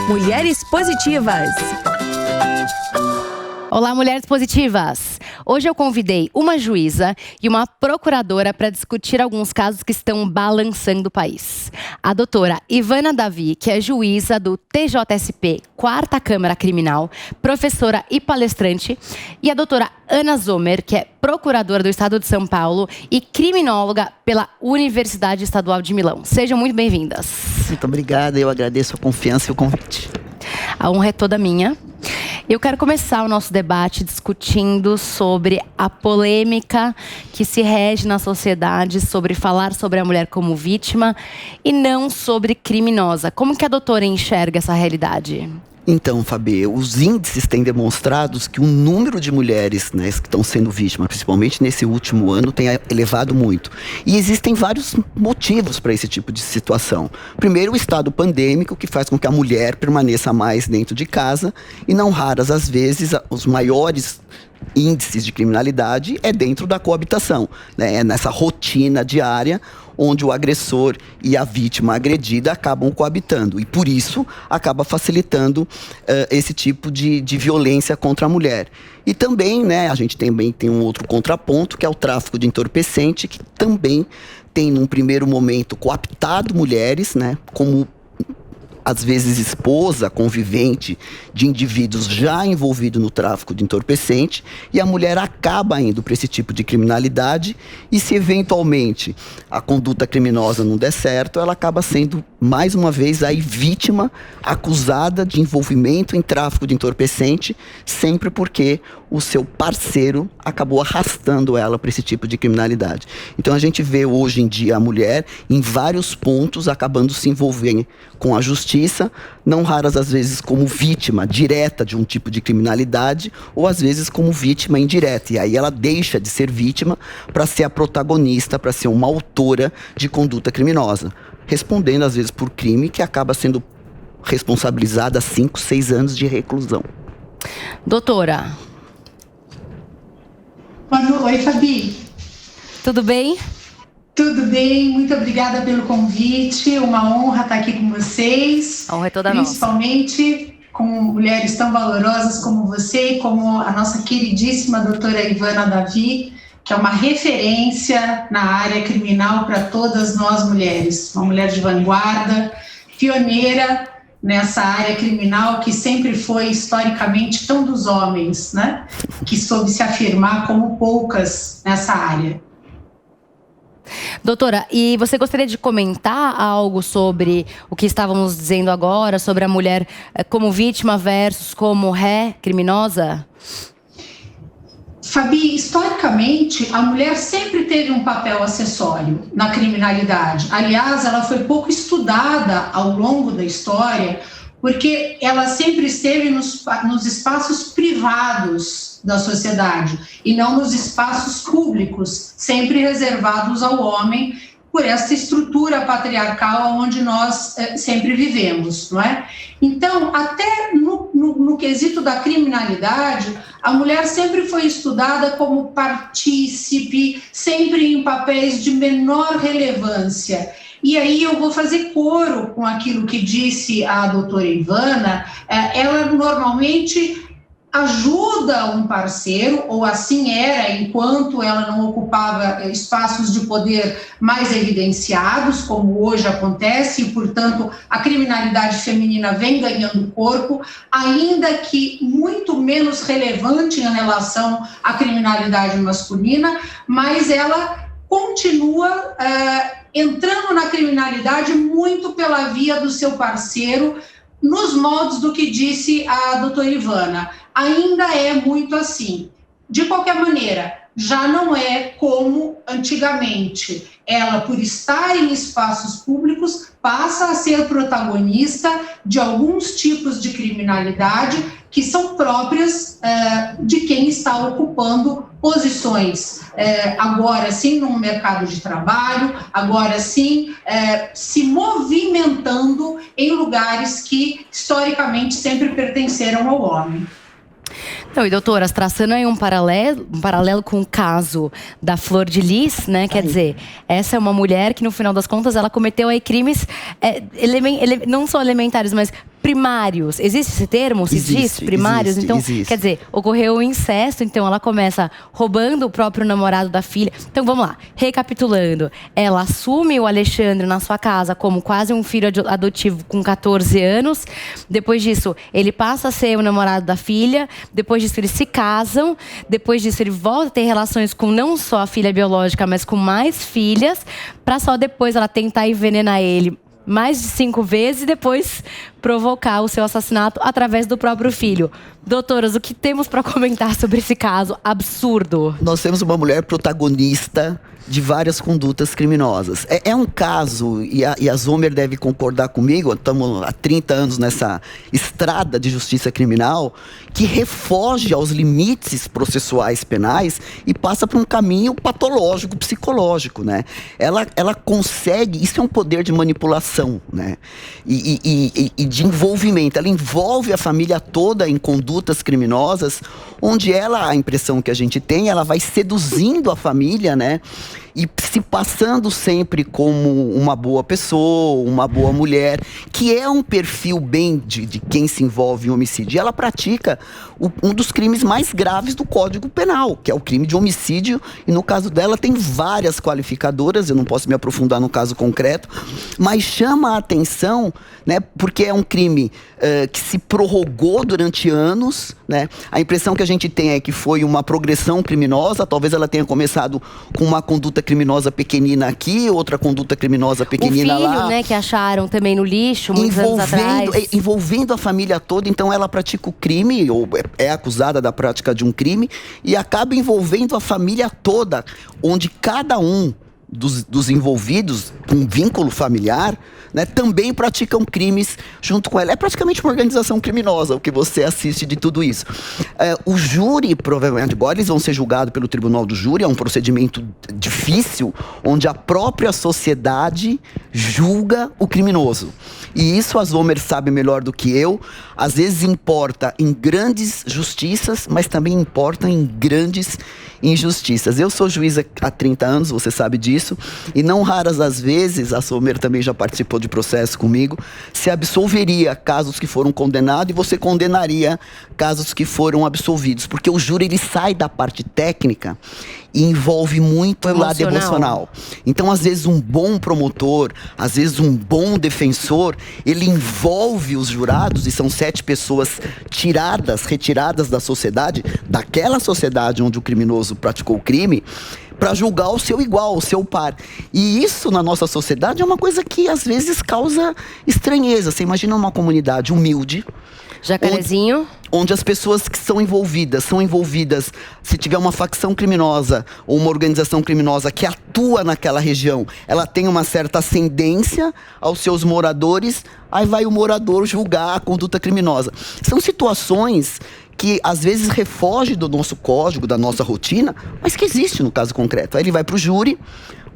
Mulheres Positivas. Olá, Mulheres Positivas! Hoje eu convidei uma juíza e uma procuradora para discutir alguns casos que estão balançando o país. A doutora Ivana Davi, que é juíza do TJSP, 4ª Câmara Criminal, professora e palestrante, e a doutora Ana Zomer, que é procuradora do Estado de São Paulo e criminóloga pela Universidade Estadual de Milão. Sejam muito bem-vindas. Muito obrigada, eu agradeço a confiança e o convite. A honra é toda minha. Eu quero começar o nosso debate discutindo sobre a polêmica que se rege na sociedade sobre falar sobre a mulher como vítima e não sobre criminosa. Como que a doutora enxerga essa realidade? Então, Fabi, os índices têm demonstrado que o número de mulheres, né, que estão sendo vítimas, principalmente nesse último ano, tem elevado muito. E existem vários motivos para esse tipo de situação. Primeiro, o estado pandêmico, que faz com que a mulher permaneça mais dentro de casa, e não raras às vezes os maiores índices de criminalidade é dentro da coabitação, né? É nessa rotina diária onde o agressor e a vítima agredida acabam coabitando. E por isso acaba facilitando esse tipo de violência contra a mulher. E também, né, a gente também tem um outro contraponto, que é o tráfico de entorpecente, que também tem, num primeiro momento, coaptado mulheres, né, como às vezes esposa, convivente de indivíduos já envolvidos no tráfico de entorpecente, e a mulher acaba indo para esse tipo de criminalidade, e se eventualmente a conduta criminosa não der certo, ela acaba sendo mais uma vez aí vítima, acusada de envolvimento em tráfico de entorpecente, sempre porque o seu parceiro acabou arrastando ela para esse tipo de criminalidade. Então a gente vê hoje em dia a mulher em vários pontos acabando se envolvendo com a justiça, não raras às vezes como vítima direta de um tipo de criminalidade, ou às vezes como vítima indireta. E aí ela deixa de ser vítima para ser a protagonista, para ser uma autora de conduta criminosa, respondendo às vezes por crime que acaba sendo responsabilizada a 5, 6 anos de reclusão. Doutora. Oi, Fabi. Tudo bem? Tudo bem, muito obrigada pelo convite, uma honra estar aqui com vocês. A honra é toda nossa. Principalmente com mulheres tão valorosas como você e como a nossa queridíssima doutora Ivana Davi, que é uma referência na área criminal para todas nós mulheres. Uma mulher de vanguarda, pioneira nessa área criminal que sempre foi historicamente tão dos homens, né? Que soube se afirmar como poucas nessa área. Doutora, e você gostaria de comentar algo sobre o que estávamos dizendo agora, sobre a mulher como vítima versus como ré criminosa? Fabi, historicamente, a mulher sempre teve um papel acessório na criminalidade. Aliás, ela foi pouco estudada ao longo da história, porque ela sempre esteve nos espaços privados da sociedade e não nos espaços públicos, sempre reservados ao homem, por essa estrutura patriarcal onde nós sempre vivemos, não é? Então, até no quesito da criminalidade, a mulher sempre foi estudada como partícipe, sempre em papéis de menor relevância. E aí eu vou fazer coro com aquilo que disse a doutora Ivana. Ela normalmente ajuda um parceiro, ou assim era, enquanto ela não ocupava espaços de poder mais evidenciados, como hoje acontece, e, portanto, a criminalidade feminina vem ganhando corpo, ainda que muito menos relevante em relação à criminalidade masculina, mas ela continua entrando na criminalidade muito pela via do seu parceiro, nos moldes do que disse a doutora Ivana. Ainda é muito assim. De qualquer maneira, já não é como antigamente. Ela, por estar em espaços públicos, passa a ser protagonista de alguns tipos de criminalidade que são próprias de quem está ocupando posições, agora sim, no mercado de trabalho, agora sim, se movimentando em lugares que historicamente sempre pertenceram ao homem. Não, e doutoras, traçando aí um paralelo com o caso da Flor de Lis, né? Quer dizer, essa é uma mulher que no final das contas ela cometeu aí crimes não só elementares, mas primários. Existe esse termo? Se diz primários? Então, quer dizer, ocorreu o incesto, então ela começa roubando o próprio namorado da filha. Então, vamos lá. Recapitulando. Ela assume o Alexandre na sua casa como quase um filho adotivo com 14 anos. Depois disso, ele passa a ser o namorado da filha. Depois disso, eles se casam. Depois disso, ele volta a ter relações com não só a filha biológica, mas com mais filhas, para só depois ela tentar envenenar ele mais de 5 vezes e depois provocar o seu assassinato através do próprio filho. Doutoras, o que temos para comentar sobre esse caso absurdo? Nós temos uma mulher protagonista de várias condutas criminosas. É um caso, e a Zomer deve concordar comigo, estamos há 30 anos nessa estrada de justiça criminal, que refoge aos limites processuais penais e passa por um caminho patológico, psicológico, né? Ela consegue, isso é um poder de manipulação, né? E de envolvimento. Ela envolve a família toda em condutas criminosas, onde a impressão que a gente tem, ela vai seduzindo a família, né? E se passando sempre como uma boa pessoa, uma boa mulher, que é um perfil bem de quem se envolve em homicídio. E ela pratica um dos crimes mais graves do Código Penal, que é o crime de homicídio. E no caso dela tem várias qualificadoras, eu não posso me aprofundar no caso concreto, mas chama a atenção, né, porque é um crime que se prorrogou durante anos, né? A impressão que a gente tem é que foi uma progressão criminosa, talvez ela tenha começado com uma conduta criminosa pequenina aqui, outra conduta criminosa pequenina lá. O filho, né, que acharam também no lixo, muitos anos atrás. Envolvendo a família toda, então ela pratica o crime, ou é acusada da prática de um crime, e acaba envolvendo a família toda, onde cada um dos envolvidos, com vínculo familiar, né, também praticam crimes junto com ela. É praticamente uma organização criminosa o que você assiste de tudo isso. O júri, provavelmente, agora eles vão ser julgados pelo tribunal do júri, é um procedimento difícil, onde a própria sociedade julga o criminoso. E isso a Zomer sabe melhor do que eu. Às vezes importa em grandes justiças, mas também importa em grandes injustiças. Eu sou juíza há 30 anos, você sabe disso, e não raras as vezes, a Zomer também já participou de processo comigo, se absolveria casos que foram condenados e você condenaria casos que foram absolvidos, porque o júri ele sai da parte técnica e envolve muito o lado emocional. Então, às vezes, um bom promotor, às vezes um bom defensor, ele envolve os jurados, e são 7 pessoas retiradas da sociedade, daquela sociedade onde o criminoso praticou o crime, para julgar o seu igual, o seu par. E isso, na nossa sociedade, é uma coisa que, às vezes, causa estranheza. Você imagina uma comunidade humilde, Jacarezinho. Onde as pessoas que são envolvidas, se tiver uma facção criminosa ou uma organização criminosa que atua naquela região, ela tem uma certa ascendência aos seus moradores, aí vai o morador julgar a conduta criminosa. São situações que às vezes refogem do nosso código, da nossa rotina, mas que existe no caso concreto. Aí ele vai para o júri,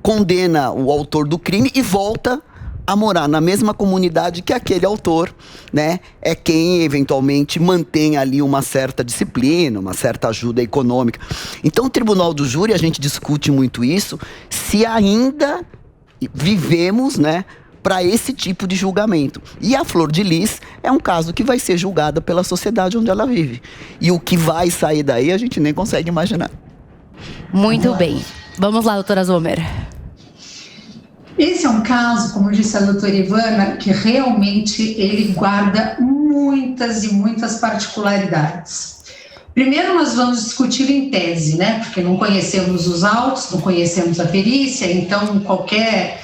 condena o autor do crime e volta a morar na mesma comunidade que aquele autor, né, é quem eventualmente mantém ali uma certa disciplina, uma certa ajuda econômica. Então, o tribunal do júri, a gente discute muito isso, se ainda vivemos, né, para esse tipo de julgamento. E a Flor de Lis é um caso que vai ser julgada pela sociedade onde ela vive. E o que vai sair daí, a gente nem consegue imaginar. Muito bem. Vamos lá, doutora Zomer. Esse é um caso, como disse a doutora Ivana, que realmente ele guarda muitas e muitas particularidades. Primeiro nós vamos discutir em tese, né? Porque não conhecemos os autos, não conhecemos a perícia, então qualquer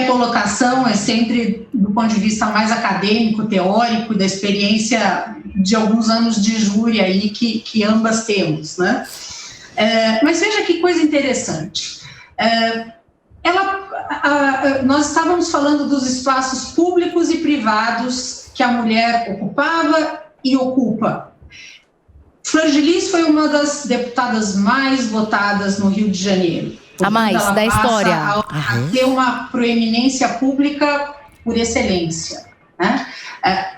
colocação é sempre do ponto de vista mais acadêmico, teórico, da experiência de alguns anos de júri aí que ambas temos, né? Mas veja que coisa interessante. Nós estávamos falando dos espaços públicos e privados que a mulher ocupava e ocupa. Flor de Lis foi uma das deputadas mais votadas no Rio de Janeiro. A mais da história. A ter uma proeminência pública por excelência, né?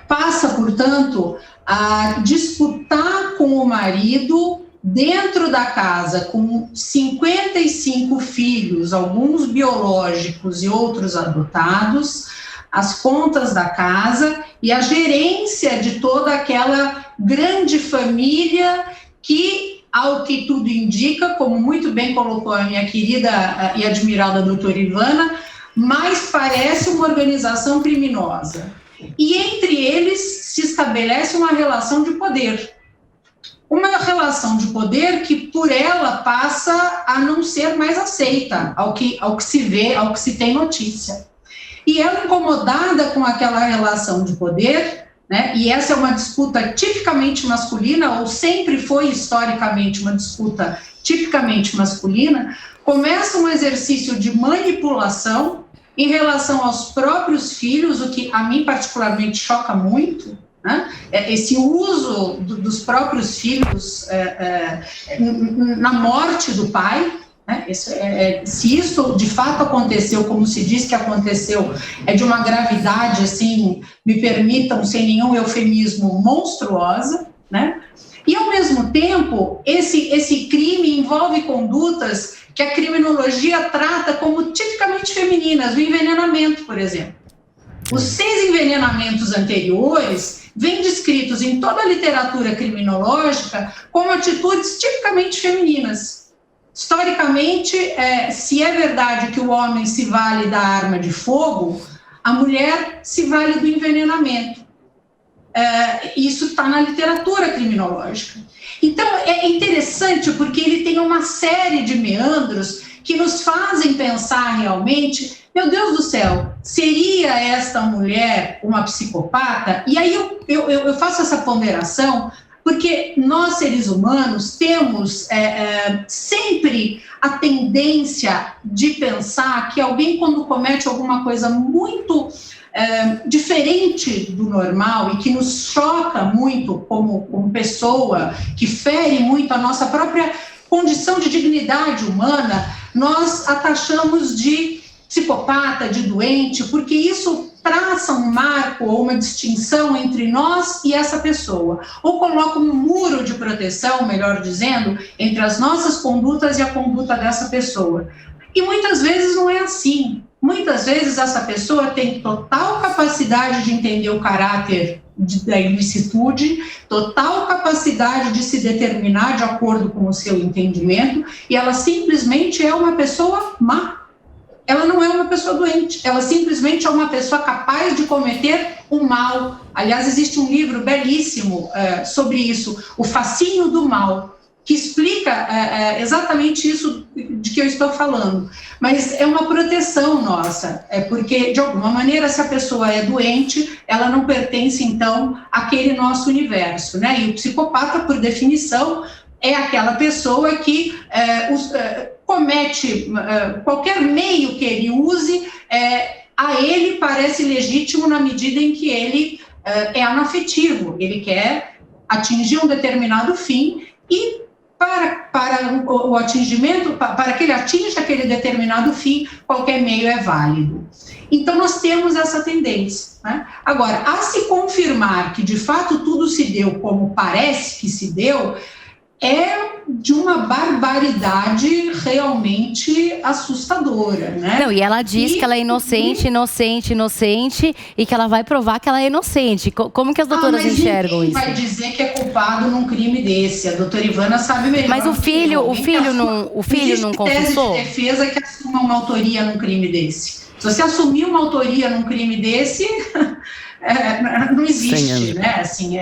Passa, portanto, a disputar com o marido dentro da casa, com 55 filhos, alguns biológicos e outros adotados, as contas da casa e a gerência de toda aquela grande família que, ao que tudo indica, como muito bem colocou a minha querida e admirada doutora Ivana, mais parece uma organização criminosa. E entre eles se estabelece uma relação de poder. Uma relação de poder que, por ela, passa a não ser mais aceita, ao que se vê, ao que se tem notícia. E ela, incomodada com aquela relação de poder, né, e essa é uma disputa tipicamente masculina, ou sempre foi historicamente uma disputa tipicamente masculina, começa um exercício de manipulação em relação aos próprios filhos, o que a mim particularmente choca muito, né? Esse uso dos próprios filhos na morte do pai, né? Se isso de fato aconteceu, como se diz que aconteceu, é de uma gravidade, assim, me permitam, sem nenhum eufemismo, monstruosa, né? E, ao mesmo tempo, esse crime envolve condutas que a criminologia trata como tipicamente femininas, o envenenamento, por exemplo. Os 6 envenenamentos anteriores vêm descritos em toda a literatura criminológica como atitudes tipicamente femininas. Historicamente, se é verdade que o homem se vale da arma de fogo, a mulher se vale do envenenamento. Isso está na literatura criminológica. Então, é interessante porque ele tem uma série de meandros que nos fazem pensar realmente, meu Deus do céu, seria esta mulher uma psicopata? E aí eu faço essa ponderação porque nós, seres humanos, temos sempre a tendência de pensar que alguém, quando comete alguma coisa muito diferente do normal e que nos choca muito como pessoa, que fere muito a nossa própria condição de dignidade humana, nós a taxamos de psicopata, de doente, porque isso traça um marco ou uma distinção entre nós e essa pessoa, ou coloca um muro de proteção, melhor dizendo, entre as nossas condutas e a conduta dessa pessoa. E muitas vezes não é assim. Muitas vezes essa pessoa tem total capacidade de entender o caráter da ilicitude, total capacidade de se determinar de acordo com o seu entendimento, e ela simplesmente é uma pessoa má. Ela não é uma pessoa doente, ela simplesmente é uma pessoa capaz de cometer o mal. Aliás, existe um livro belíssimo sobre isso, O Fascínio do Mal, que explica exatamente isso de que eu estou falando. Mas é uma proteção nossa, porque, de alguma maneira, se a pessoa é doente, ela não pertence, então, àquele nosso universo, né? E o psicopata, por definição, é aquela pessoa que comete qualquer meio que ele use, a ele parece legítimo na medida em que ele é anafetivo, ele quer atingir um determinado fim e para o atingimento, para que ele atinja aquele determinado fim, qualquer meio é válido. Então, nós temos essa tendência, né? Agora, a se confirmar que, de fato, tudo se deu como parece que se deu, é de uma barbaridade realmente assustadora, né? Não, e ela diz que ela é inocente, e que ela vai provar que ela é inocente. Como que as doutoras enxergam isso? Vai dizer que é culpado num crime desse. A doutora Ivana sabe melhor. Mas o filho não confessou? Tese de defesa que assuma uma autoria num crime desse. Se você assumir uma autoria num crime desse, não existe, né? Assim,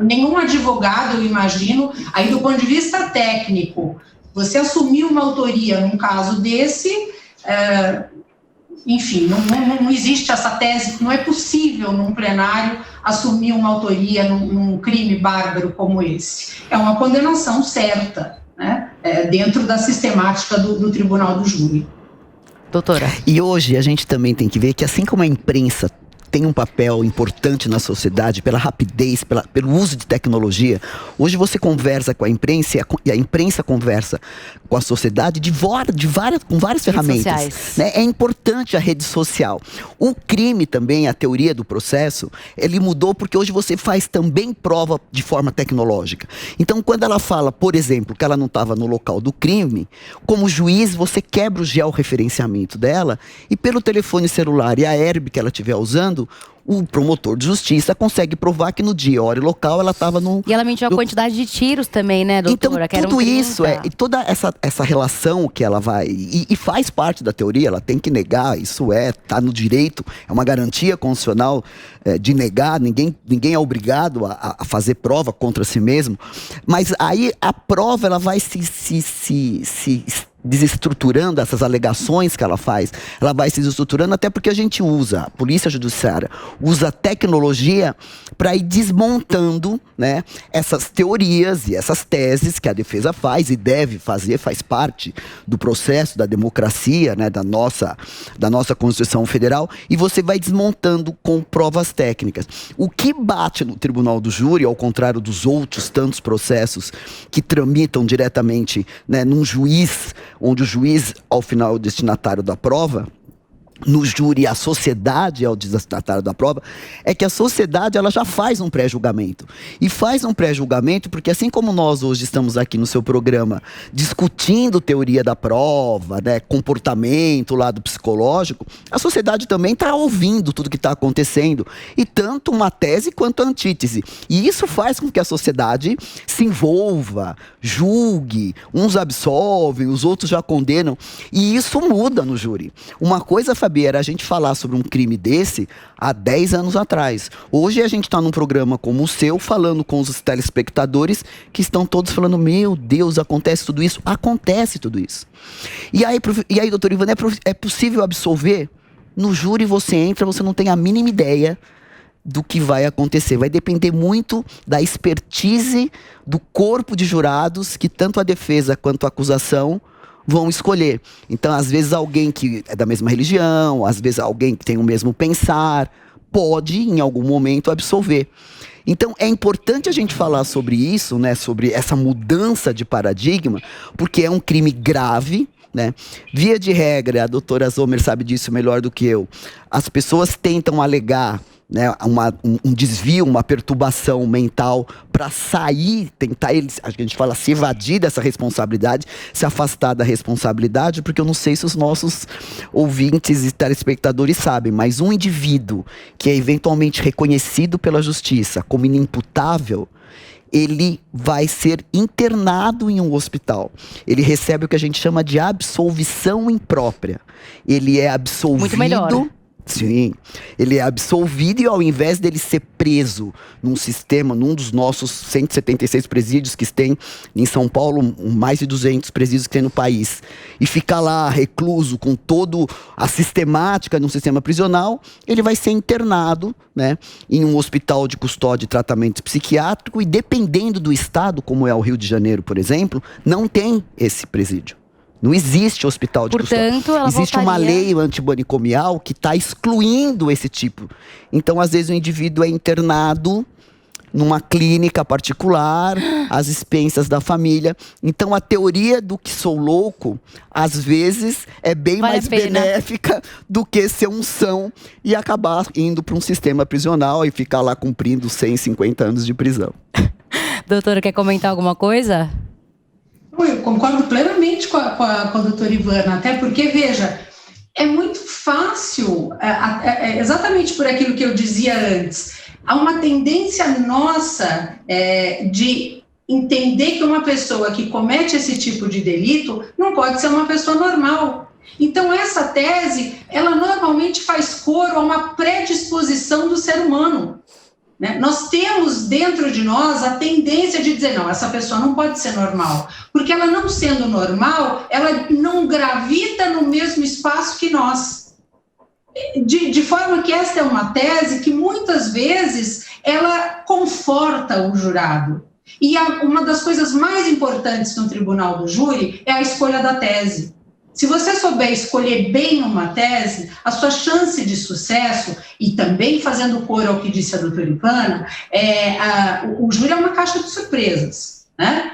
nenhum advogado, eu imagino, aí do ponto de vista técnico, você assumir uma autoria num caso desse, enfim, não existe essa tese, não é possível num plenário assumir uma autoria num crime bárbaro como esse. É uma condenação certa, né? Dentro da sistemática do tribunal do júri. Doutora. E hoje a gente também tem que ver que, assim como a imprensa tem um papel importante na sociedade pela rapidez, pelo uso de tecnologia. Hoje você conversa com a imprensa e a imprensa conversa com a sociedade com várias ferramentas. Né? É importante a rede social. O crime também, a teoria do processo, ele mudou porque hoje você faz também prova de forma tecnológica. Então, quando ela fala, por exemplo, que ela não estava no local do crime, como juiz, você quebra o georreferenciamento dela e pelo telefone celular e a herb que ela estiver usando, o promotor de justiça consegue provar que no dia, hora e local ela estava no... E ela mentiu a quantidade de tiros também, né, doutora? Então, tudo isso, e toda essa relação que ela vai... E faz parte da teoria, ela tem que negar, isso tá no direito, é uma garantia constitucional de negar, ninguém é obrigado a fazer prova contra si mesmo. Mas aí a prova, ela vai se desestruturando, essas alegações que ela faz, ela vai se desestruturando, até porque a gente usa, a polícia judiciária usa tecnologia para ir desmontando, né, essas teorias e essas teses que a defesa faz e deve fazer, faz parte do processo da democracia, né, da nossa Constituição Federal, e você vai desmontando com provas técnicas. O que bate no tribunal do júri, ao contrário dos outros tantos processos que tramitam diretamente, né, num juiz, onde o juiz, ao final, é o destinatário da prova, no júri a sociedade é o destinatário da prova, é que a sociedade ela já faz um pré-julgamento. E faz um pré-julgamento porque, assim como nós hoje estamos aqui no seu programa discutindo teoria da prova, né, comportamento, lado psicológico, a sociedade também está ouvindo tudo que está acontecendo. E tanto uma tese quanto a antítese. E isso faz com que a sociedade se envolva, julgue, uns absolvem, os outros já condenam. E isso muda no júri. Uma coisa, Fabi, era a gente falar sobre um crime desse há 10 anos atrás. Hoje a gente está num programa como o seu, falando com os telespectadores que estão todos falando, meu Deus, acontece tudo isso? Acontece tudo isso. E aí doutor Ivana, é possível absolver? No júri você entra, você não tem a mínima ideia do que vai acontecer. Vai depender muito da expertise do corpo de jurados que tanto a defesa quanto a acusação vão escolher. Então, às vezes, alguém que é da mesma religião, às vezes, alguém que tem o mesmo pensar, pode, em algum momento, absolver. Então, é importante a gente falar sobre isso, né, sobre essa mudança de paradigma, porque é um crime grave, né? Via de regra, a doutora Zomer sabe disso melhor do que eu, as pessoas tentam alegar, né, um desvio, uma perturbação mental para sair, tentar, a gente fala, se evadir dessa responsabilidade, se afastar da responsabilidade, porque eu não sei se os nossos ouvintes e telespectadores sabem, mas um indivíduo que é eventualmente reconhecido pela justiça como inimputável, ele vai ser internado em um hospital. Ele recebe o que a gente chama de absolvição imprópria. Ele é absolvido... Muito melhor. Sim, ele é absolvido e ao invés dele ser preso num sistema, num dos nossos 176 presídios que tem em São Paulo, mais de 200 presídios que tem no país, e ficar lá recluso com toda a sistemática no sistema prisional, ele vai ser internado, né, em um hospital de custódia e tratamento psiquiátrico e dependendo do estado, como é o Rio de Janeiro, por exemplo, não tem esse presídio. Não existe hospital de custódia. Existe uma lei antimanicomial que está excluindo esse tipo. Então, às vezes, o indivíduo é internado numa clínica particular, às expensas da família. Então, a teoria do que sou louco, às vezes, é bem mais benéfica do que ser um são e acabar indo para um sistema prisional e ficar lá cumprindo 150 anos de prisão. Doutora, quer comentar alguma coisa? Eu concordo plenamente com a doutora Ivana, até porque, veja, é muito fácil, exatamente por aquilo que eu dizia antes, há uma tendência nossa de entender que uma pessoa que comete esse tipo de delito não pode ser uma pessoa normal. Então, essa tese, ela normalmente faz coro a uma predisposição do ser humano. Né? Nós temos dentro de nós a tendência de dizer, não, essa pessoa não pode ser normal, porque ela não sendo normal, ela não gravita no mesmo espaço que nós. De forma que esta é uma tese que muitas vezes ela conforta o jurado. E uma das coisas mais importantes no tribunal do júri é a escolha da tese. Se você souber escolher bem uma tese, a sua chance de sucesso, e também fazendo coro ao que disse a doutora Ivana, o júri é uma caixa de surpresas, né?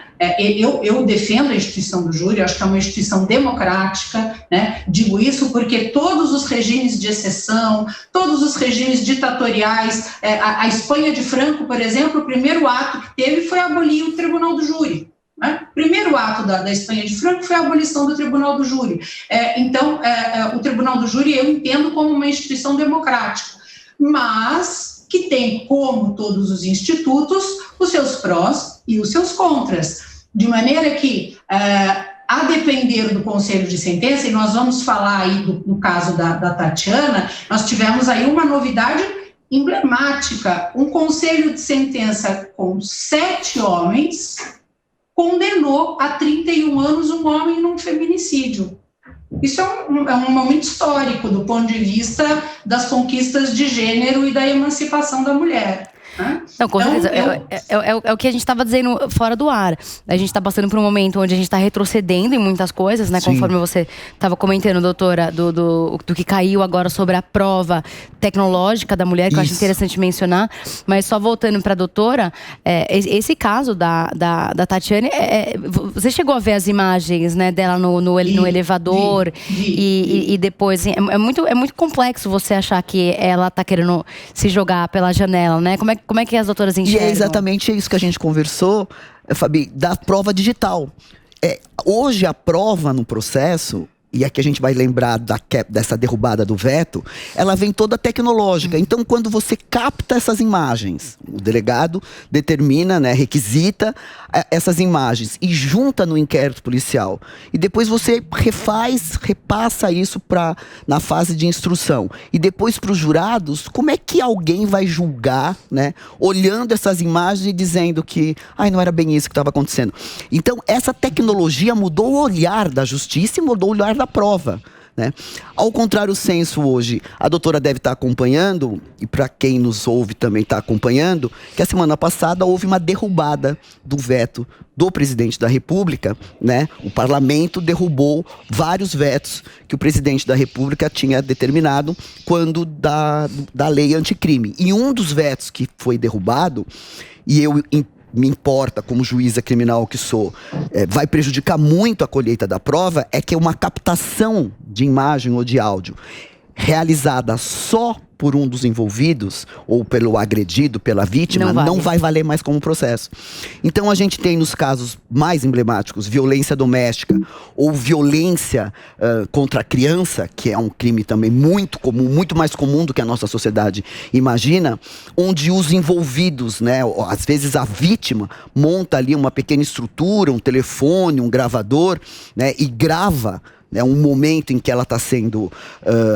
Eu defendo a instituição do júri, acho que é uma instituição democrática, né? Digo isso porque todos os regimes de exceção, todos os regimes ditatoriais, a Espanha de Franco, por exemplo, o primeiro ato que teve foi abolir o tribunal do júri. O primeiro ato da Espanha de Franco foi a abolição do Tribunal do Júri. Então, o Tribunal do Júri eu entendo como uma instituição democrática, mas que tem, como todos os institutos, os seus prós e os seus contras. De maneira que, a depender do conselho de sentença, e nós vamos falar aí no caso da Tatiana, nós tivemos aí uma novidade emblemática, um conselho de sentença com 7 homens condenou a 31 anos um homem num feminicídio. Isso é um momento histórico do ponto de vista das conquistas de gênero e da emancipação da mulher. Não, com certeza. É o que a gente estava dizendo fora do ar. A gente está passando por um momento onde a gente está retrocedendo em muitas coisas, né? Sim. Conforme você estava comentando, doutora, do que caiu agora sobre a prova tecnológica da mulher, que eu acho interessante mencionar. Mas só voltando para a doutora, esse caso da Tatiane, você chegou a ver as imagens, né, dela no elevador e depois, assim, é muito complexo você achar que ela está querendo se jogar pela janela, né? Como é que as doutoras enxergam? E é exatamente isso que a gente conversou, Fabi, da prova digital. Hoje a prova no processo, e aqui a gente vai lembrar dessa derrubada do veto, ela vem toda tecnológica. Então, quando você capta essas imagens, o delegado determina, né, requisita essas imagens e junta no inquérito policial. E depois você repassa isso na fase de instrução. E depois para os jurados, como é que alguém vai julgar, né, olhando essas imagens e dizendo que não era bem isso que estava acontecendo. Então, essa tecnologia mudou o olhar da justiça e mudou o olhar da prova, né? Ao contrário senso hoje, a doutora deve estar acompanhando, e para quem nos ouve também está acompanhando, que a semana passada houve uma derrubada do veto do presidente da República, né? O parlamento derrubou vários vetos que o presidente da República tinha determinado quando da lei anticrime. E um dos vetos que foi derrubado, e eu me importa, como juíza criminal que sou, vai prejudicar muito a colheita da prova, é que uma captação de imagem ou de áudio realizada só por um dos envolvidos, ou pelo agredido, pela vítima, não vai valer mais como processo. Então a gente tem nos casos mais emblemáticos, violência doméstica ou violência contra a criança, que é um crime também muito comum, muito mais comum do que a nossa sociedade imagina, onde os envolvidos, né, às vezes a vítima, monta ali uma pequena estrutura, um telefone, um gravador, né, e grava um momento em que ela está sendo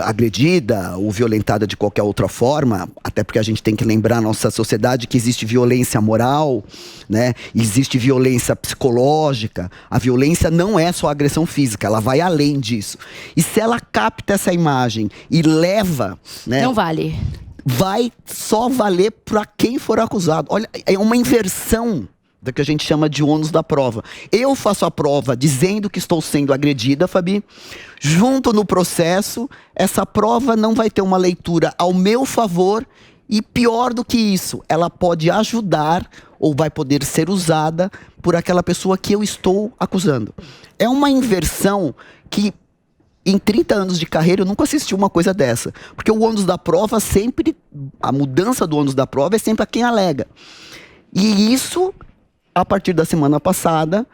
agredida ou violentada de qualquer outra forma, até porque a gente tem que lembrar na nossa sociedade que existe violência moral, né? Existe violência psicológica. A violência não é só agressão física, ela vai além disso. E se ela capta essa imagem e leva, né, não vale. Vai só valer para quem for acusado. Olha, é uma inversão da que a gente chama de ônus da prova. Eu faço a prova dizendo que estou sendo agredida, Fabi. Junto no processo, essa prova não vai ter uma leitura ao meu favor e, pior do que isso, ela pode ajudar ou vai poder ser usada por aquela pessoa que eu estou acusando. É uma inversão que, em 30 anos de carreira, eu nunca assisti uma coisa dessa. Porque o ônus da prova sempre, a mudança do ônus da prova é sempre a quem alega. E isso, a partir da semana passada,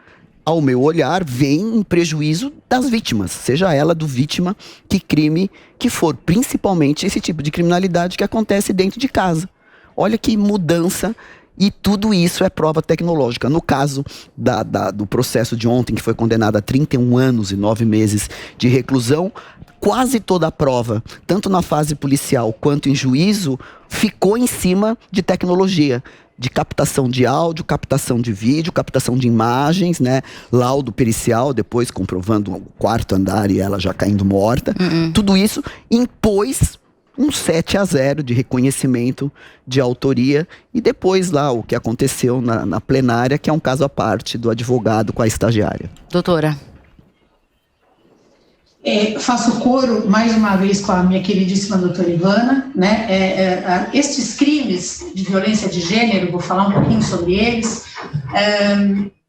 ao meu olhar, vem em prejuízo das vítimas, seja ela do vítima que crime que for, principalmente esse tipo de criminalidade que acontece dentro de casa. Olha que mudança, e tudo isso é prova tecnológica. No caso do processo de ontem, que foi condenado a 31 anos e 9 meses de reclusão, quase toda a prova, tanto na fase policial quanto em juízo, ficou em cima de tecnologia, de captação de áudio, captação de vídeo, captação de imagens, né? Laudo pericial, depois comprovando o 4º andar e ela já caindo morta. Tudo isso impôs um 7-0 de reconhecimento de autoria, e depois lá o que aconteceu na plenária, que é um caso à parte do advogado com a estagiária. Doutora. Faço coro, mais uma vez, com a minha queridíssima doutora Ivana, né? Estes crimes de violência de gênero, vou falar um pouquinho sobre eles,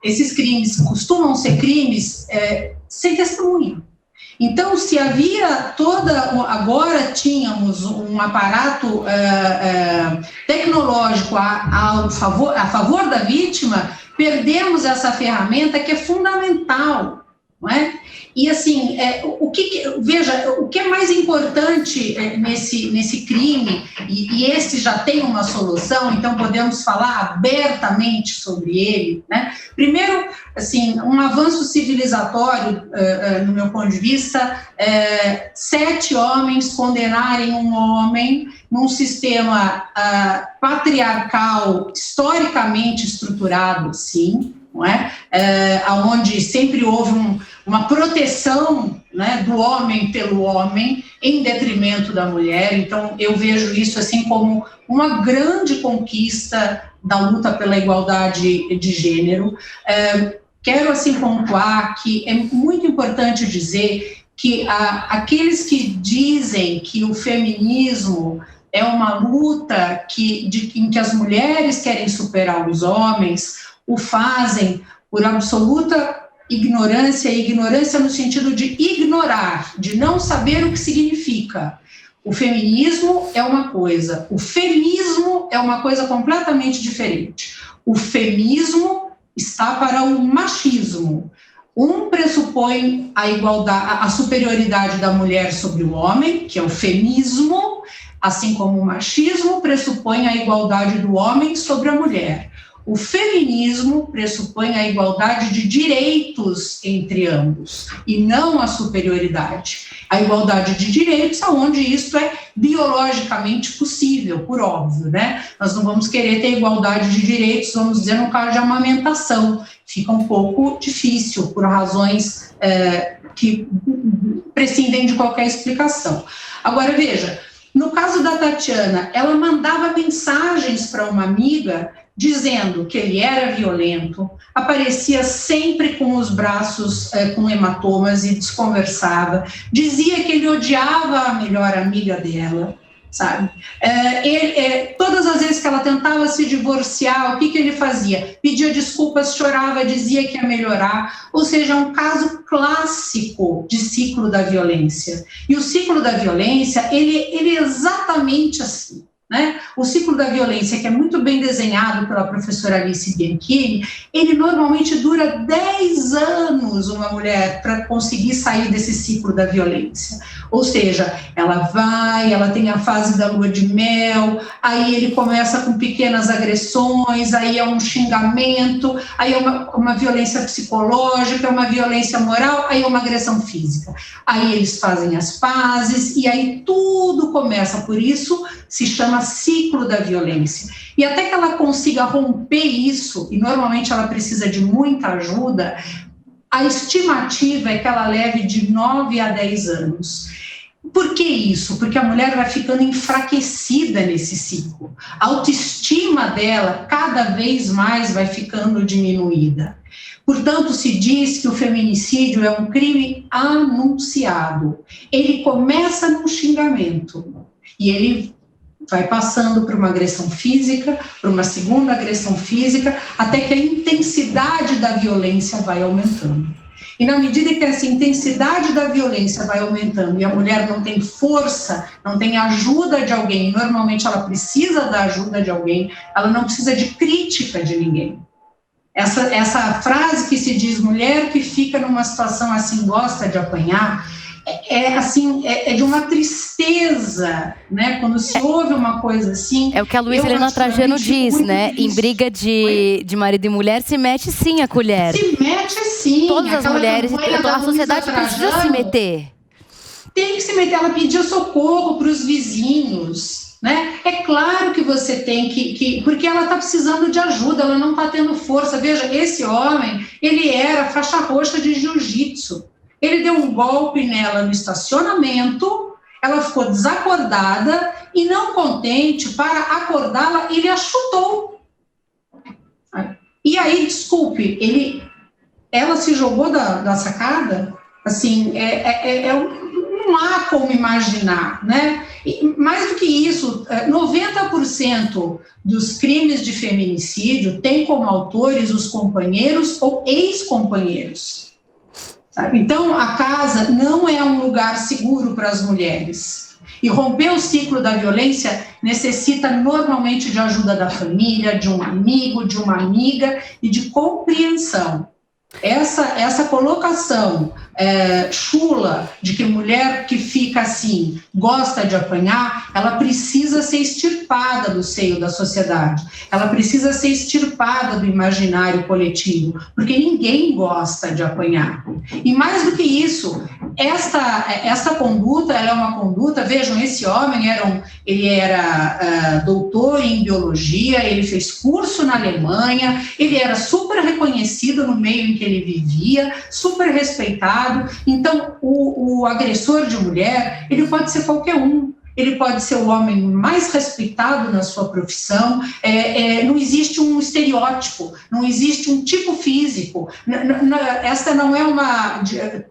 esses crimes costumam ser crimes sem testemunha. Então, se havia agora tínhamos um aparato tecnológico a favor da vítima, perdemos essa ferramenta que é fundamental, não é? E assim, veja, o que é mais importante nesse crime, e esse já tem uma solução, então podemos falar abertamente sobre ele, né? Primeiro, assim, um avanço civilizatório, no meu ponto de vista, 7 homens condenarem um homem num sistema patriarcal historicamente estruturado, sim, não é? Onde sempre houve uma proteção, né, do homem pelo homem em detrimento da mulher. Então eu vejo isso assim como uma grande conquista da luta pela igualdade de gênero. Quero assim pontuar que é muito importante dizer que aqueles que dizem que o feminismo é uma luta em que as mulheres querem superar os homens, o fazem por absoluta ignorância, e ignorância no sentido de ignorar, de não saber o que significa. O feminismo é uma coisa, o feminismo é uma coisa completamente diferente. O feminismo está para o machismo. Um pressupõe a igualdade, a superioridade da mulher sobre o homem, que é o feminismo, assim como o machismo pressupõe a igualdade do homem sobre a mulher. O feminismo pressupõe a igualdade de direitos entre ambos, e não a superioridade. A igualdade de direitos, onde isso é biologicamente possível, por óbvio, né? Nós não vamos querer ter igualdade de direitos, vamos dizer, no caso de amamentação. Fica um pouco difícil, por razões que prescindem de qualquer explicação. Agora, veja, no caso da Tatiana, ela mandava mensagens para uma amiga dizendo que ele era violento, aparecia sempre com os braços com hematomas e desconversava, dizia que ele odiava a melhor amiga dela, sabe? Todas as vezes que ela tentava se divorciar, o que ele fazia? Pedia desculpas, chorava, dizia que ia melhorar, ou seja, é um caso clássico de ciclo da violência. E o ciclo da violência, ele é exatamente assim. Né? O ciclo da violência, que é muito bem desenhado pela professora Alice Bianchini, ele normalmente dura 10 anos, uma mulher, para conseguir sair desse ciclo da violência. Ou seja, ela tem a fase da lua de mel, aí ele começa com pequenas agressões, aí é um xingamento, aí é uma violência psicológica, uma violência moral, aí é uma agressão física. Aí eles fazem as pazes, e aí tudo começa. Por isso se chama ciclo da violência. E até que ela consiga romper isso, e normalmente ela precisa de muita ajuda, a estimativa é que ela leve de 9 a 10 anos. Por que isso? Porque a mulher vai ficando enfraquecida nesse ciclo. A autoestima dela cada vez mais vai ficando diminuída. Portanto, se diz que o feminicídio é um crime anunciado. Ele começa num xingamento e ele vai passando por uma agressão física, por uma segunda agressão física, até que a intensidade da violência vai aumentando. E na medida que essa intensidade da violência vai aumentando e a mulher não tem força, não tem ajuda de alguém, normalmente ela precisa da ajuda de alguém, ela não precisa de crítica de ninguém. Essa frase que se diz, mulher que fica numa situação assim gosta de apanhar, é de uma tristeza, né? Quando se ouve uma coisa assim. É o que a Luísa Helena Trajano diz, né? Difícil. Em briga de marido e mulher, se mete sim a colher. Se mete sim. Todas as mulheres, a sociedade precisa se meter. Tem que se meter, ela pedia socorro para os vizinhos, né? É claro que você tem que porque ela está precisando de ajuda, ela não está tendo força. Veja, esse homem, ele era faixa roxa de jiu-jitsu. Ele deu um golpe nela no estacionamento, ela ficou desacordada e, não contente, para acordá-la, ele a chutou. E aí, desculpe, ela se jogou da sacada, Assim, não há como imaginar, né? E, mais do que isso, 90% dos crimes de feminicídio têm como autores os companheiros ou ex-companheiros. Sabe? Então, a casa não é um lugar seguro para as mulheres. E romper o ciclo da violência necessita normalmente de ajuda da família, de um amigo, de uma amiga e de compreensão. Essa colocação chula de que mulher que fica assim gosta de apanhar, ela precisa ser extirpada do seio da sociedade, ela precisa ser extirpada do imaginário coletivo, porque ninguém gosta de apanhar. E mais do que isso, esta conduta, ela é uma conduta, vejam, esse homem ele era doutor em biologia, ele fez curso na Alemanha, ele era super reconhecido no meio em que ele vivia, super respeitado. Então, o agressor de mulher, ele pode ser qualquer um. Ele pode ser o homem mais respeitado na sua profissão, não existe um estereótipo, não existe um tipo físico, esta não é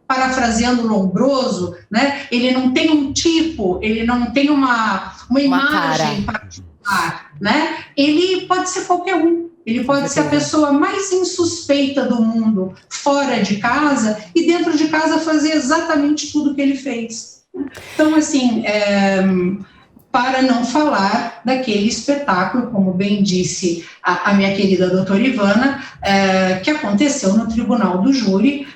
parafraseando Lombroso, né? Ele não tem um tipo, ele não tem uma imagem particular, né? Ele pode ser qualquer um. Ele pode ser a pessoa mais insuspeita do mundo fora de casa e dentro de casa fazer exatamente tudo que ele fez. Então, assim, para não falar daquele espetáculo, como bem disse a minha querida doutora Ivana, que aconteceu no Tribunal do Júri,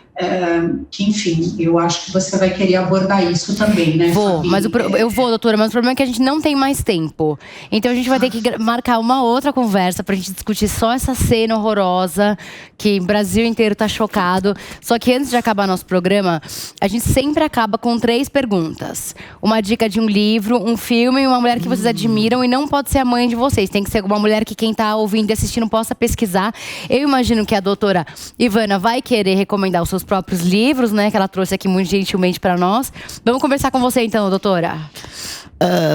que, enfim, eu acho que você vai querer abordar isso também, né, Vou, Fabi? mas eu vou, doutora, mas o problema é que a gente não tem mais tempo. Então a gente vai ter que marcar uma outra conversa pra gente discutir só essa cena horrorosa, que o Brasil inteiro tá chocado. Só que antes de acabar nosso programa, a gente sempre acaba com 3 perguntas. Uma dica de um livro, um filme e uma mulher que vocês admiram, e não pode ser a mãe de vocês. Tem que ser uma mulher que quem tá ouvindo e assistindo possa pesquisar. Eu imagino que a doutora Ivana vai querer recomendar os seus próprios livros, né, que ela trouxe aqui muito gentilmente para nós. Vamos conversar com você então, doutora.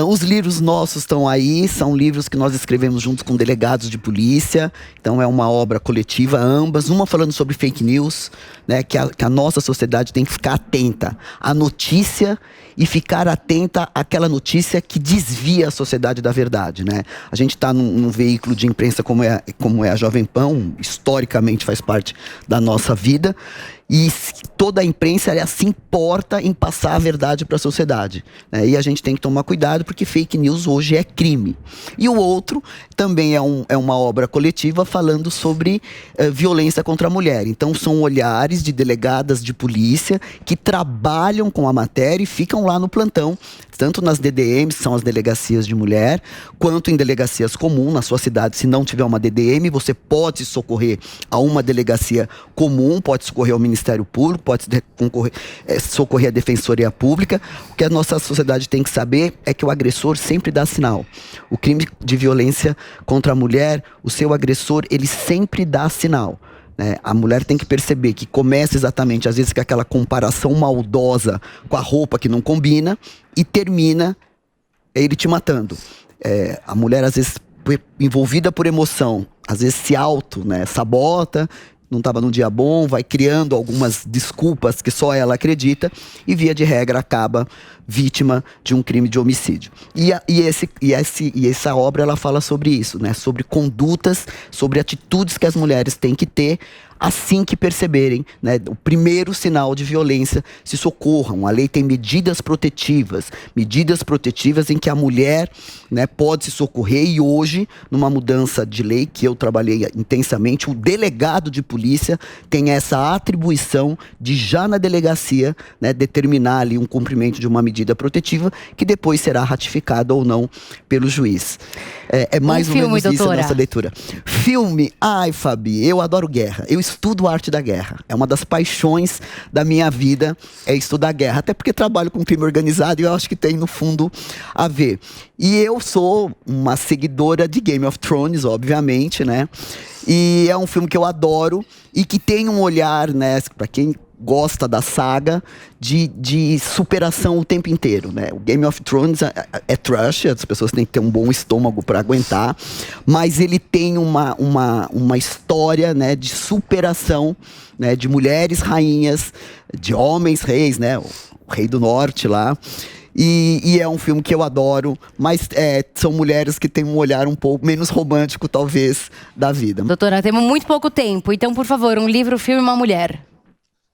Os livros nossos estão aí, são livros que nós escrevemos junto com delegados de polícia, então é uma obra coletiva, ambas, uma falando sobre fake news, né, que a nossa sociedade tem que ficar atenta à notícia e ficar atenta àquela notícia que desvia a sociedade da verdade, né? A gente está num veículo de imprensa como é a Jovem Pan, historicamente faz parte da nossa vida, e toda a imprensa ela se importa em passar a verdade para a sociedade, né? E a gente tem que tomar cuidado porque fake news hoje é crime. E o outro também é uma obra coletiva falando sobre violência contra a mulher. Então são olhares de delegadas de polícia que trabalham com a matéria e ficam lá no plantão, tanto nas DDMs, que são as delegacias de mulher, quanto em delegacias comuns. Na sua cidade, se não tiver uma DDM, você pode socorrer a uma delegacia comum, pode socorrer ao Ministério Público, pode socorrer a Defensoria Pública. O que a nossa sociedade tem que saber é que o agressor sempre dá sinal. O crime de violência contra a mulher, o seu agressor, ele sempre dá sinal. A mulher tem que perceber que começa exatamente, às vezes, com aquela comparação maldosa com a roupa que não combina e termina ele te matando. A mulher, às vezes, envolvida por emoção, às vezes se sabota, não estava num dia bom, vai criando algumas desculpas que só ela acredita e, via de regra, acaba vítima de um crime de homicídio. E essa obra ela fala sobre isso, né? Sobre condutas, sobre atitudes que as mulheres têm que ter assim que perceberem, né, o primeiro sinal de violência, se socorram. A lei tem medidas protetivas em que a mulher, né, pode se socorrer. E hoje, numa mudança de lei que eu trabalhei intensamente, o delegado de polícia tem essa atribuição de já na delegacia, né, determinar ali um cumprimento de uma medida protetiva que depois será ratificada ou não pelo juiz. É mais ou menos isso a nossa leitura. Filme, ai, Fabi, eu adoro guerra. Eu estudo arte da guerra. É uma das paixões da minha vida, é estudar guerra. Até porque trabalho com crime organizado e eu acho que tem, no fundo, a ver. E eu sou uma seguidora de Game of Thrones, obviamente, né? E é um filme que eu adoro e que tem um olhar, né, para quem gosta da saga de superação o tempo inteiro, né? O Game of Thrones é trash, as pessoas têm que ter um bom estômago para aguentar, mas ele tem uma história, né, de superação, né, de mulheres rainhas, de homens reis, né? O Rei do Norte lá. E é um filme que eu adoro, mas são mulheres que têm um olhar um pouco menos romântico, talvez, da vida. Doutora, temos muito pouco tempo, então, por favor, um livro, filme e uma mulher.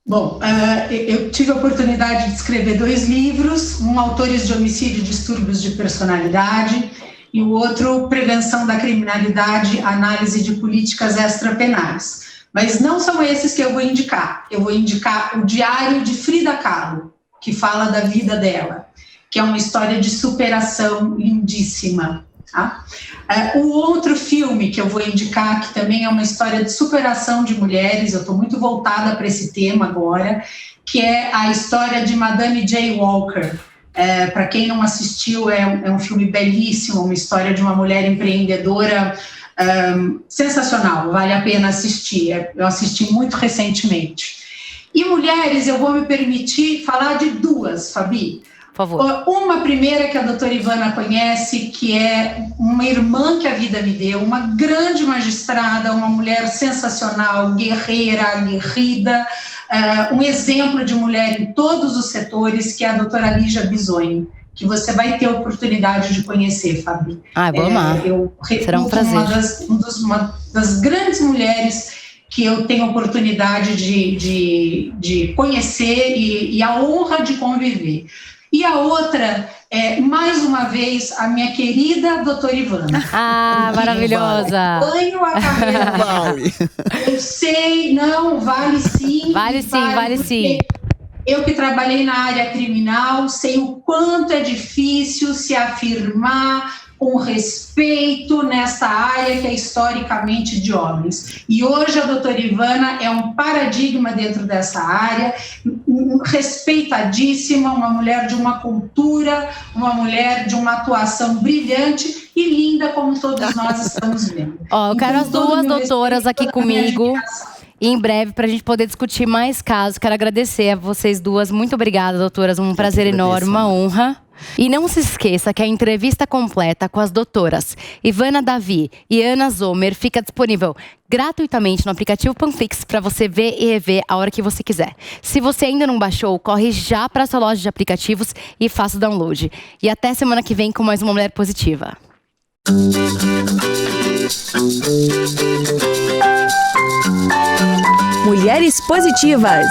Bom, eu tive a oportunidade de escrever 2 livros, um Autores de Homicídio e Distúrbios de Personalidade e o outro Prevenção da Criminalidade, Análise de Políticas Extrapenais. Mas não são esses que eu vou indicar. Eu vou indicar o Diário de Frida Kahlo, que fala da vida dela, que é uma história de superação lindíssima. Tá? O outro filme que eu vou indicar, que também é uma história de superação de mulheres, eu estou muito voltada para esse tema agora, que é a história de Madame J. Walker. Para quem não assistiu, é um filme belíssimo, uma história de uma mulher empreendedora sensacional, vale a pena assistir, eu assisti muito recentemente. E mulheres, eu vou me permitir falar de 2, Fabi. Por favor. Uma primeira que a doutora Ivana conhece, que é uma irmã que a vida me deu, uma grande magistrada, uma mulher sensacional, guerreira, aguerrida, um exemplo de mulher em todos os setores, que é a doutora Lígia Bisogni, que você vai ter a oportunidade de conhecer, Fabi. Vou amar. Será um prazer. Uma das grandes mulheres que eu tenho a oportunidade de conhecer e a honra de conviver. E a outra é, mais uma vez, a minha querida doutora Ivana. Maravilhosa! Ganho a carreira. Vale. Eu sei, não, vale sim. Vale sim. Eu que trabalhei na área criminal, sei o quanto é difícil se afirmar com respeito nessa área que é historicamente de homens. E hoje a doutora Ivana é um paradigma dentro dessa área, respeitadíssima, uma mulher de uma cultura, uma mulher de uma atuação brilhante e linda, como todos nós estamos vendo. Eu quero as duas doutoras aqui comigo. E em breve, para a gente poder discutir mais casos. Quero agradecer a vocês duas. Muito obrigada, doutoras. Um prazer enorme, uma honra. E não se esqueça que a entrevista completa com as doutoras Ivana Davi e Ana Zomer fica disponível gratuitamente no aplicativo Panflix para você ver e rever a hora que você quiser. Se você ainda não baixou, corre já para a sua loja de aplicativos e faça o download. E até semana que vem com mais uma Mulher Positiva. Mulheres Positivas.